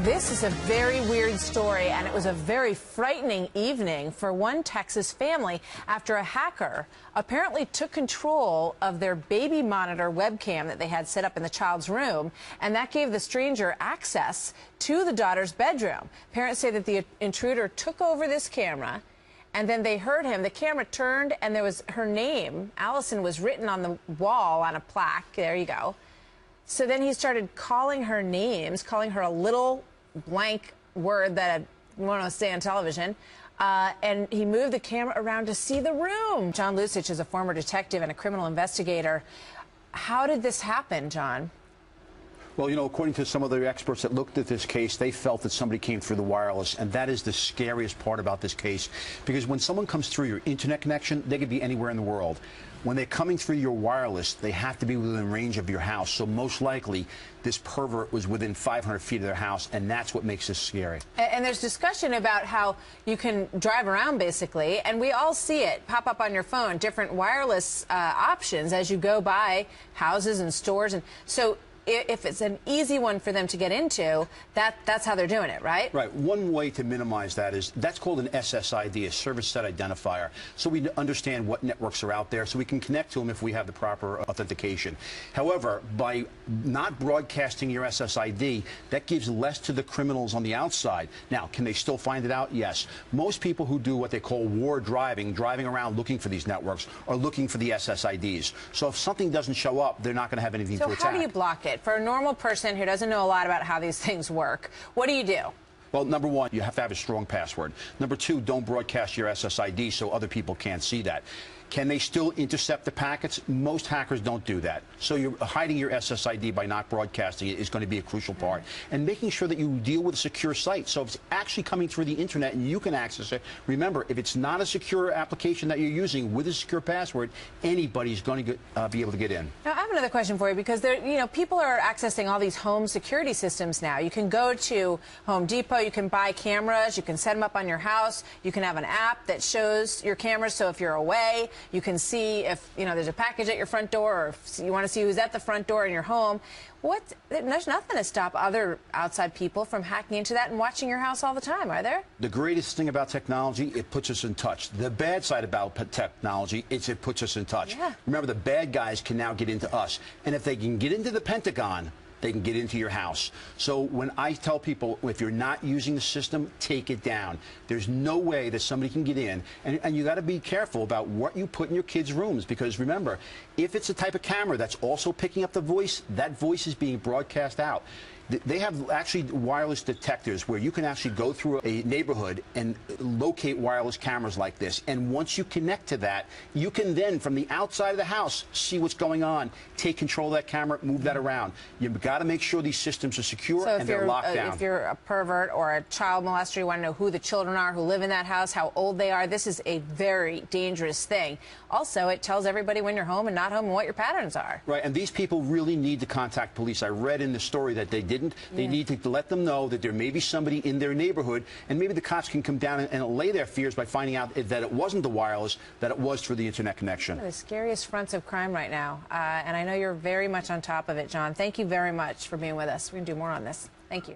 This is a very weird story, and it was a very frightening evening for one Texas family after a hacker apparently took control of their baby monitor webcam that they had set up in the child's room, and that gave the stranger access to the daughter's bedroom. Parents say that the intruder took over this camera, and then they heard him. The camera turned, and there was her name, Allison, was written on the wall on a plaque. There you go. So then he started calling her names, calling her a little blank word that I want to say on television, and he moved the camera around to see the room. John Lucich is a former detective and a criminal investigator. How did this happen, John? Well, you know, according to some of the experts that looked at this case, they felt that somebody came through the wireless, and that is the scariest part about this case, because when someone comes through your internet connection, they could be anywhere in the world. When they're coming through your wireless, they have to be within range of your house, so most likely this pervert was within 500 feet of their house, and that's what makes this scary. And there's discussion about how you can drive around, basically, and we all see it pop up on your phone, different wireless options as you go by houses and stores, and so if it's an easy one for them to get into, that's how they're doing it, right? Right. One way to minimize that is, that's called an SSID, a service set identifier. So we understand what networks are out there, so we can connect to them if we have the proper authentication. However, by not broadcasting your SSID, that gives less to the criminals on the outside. Now, can they still find it out? Yes. Most people who do what they call war driving around looking for these networks, are looking for the SSIDs. So if something doesn't show up, they're not going to have anything to attack. So how do you block it? For a normal person who doesn't know a lot about how these things work, what do you do? Well, number one, you have to have a strong password. Number two, don't broadcast your SSID so other people can't see that. Can they still intercept the packets? Most hackers don't do that. So you're hiding your SSID by not broadcasting it is going to be a crucial part. And making sure that you deal with a secure site. So if it's actually coming through the internet and you can access it, remember, if it's not a secure application that you're using with a secure password, anybody's going to be able to get in. Now, I have another question for you, because people are accessing all these home security systems now. You can go to Home Depot, you can buy cameras, you can set them up on your house, you can have an app that shows your cameras, so if you're away, you can see if there's a package at your front door, or if you want to see who's at the front door in your home. There's nothing to stop other outside people from hacking into that and watching your house all the time, are there? The greatest thing about technology, it puts us in touch. The bad side about technology is it puts us in touch. Yeah. Remember, the bad guys can now get into us. And if they can get into the Pentagon, they can get into your house. So when I tell people, if you're not using the system, take it down. There's no way that somebody can get in. And you got to be careful about what you put in your kids' rooms, because remember, if it's a type of camera that's also picking up the voice, that voice is being broadcast out. They have actually wireless detectors where you can actually go through a neighborhood and locate wireless cameras like this. And once you connect to that, you can then, from the outside of the house, see what's going on, take control of that camera, move that around. You've got to make sure these systems are secure and they're locked down. If you're a pervert or a child molester, you want to know who the children are who live in that house, how old they are. This is a very dangerous thing. Also, it tells everybody when you're home and not home and what your patterns are. Right, and these people really need to contact police. I read in the story that they didn't. They need to let them know that there may be somebody in their neighborhood, and maybe the cops can come down and allay their fears by finding out that it wasn't the wireless, that it was through the internet connection. One of the scariest fronts of crime right now, and I know you're very much on top of it, John. Thank you very much for being with us. We're going to do more on this. Thank you.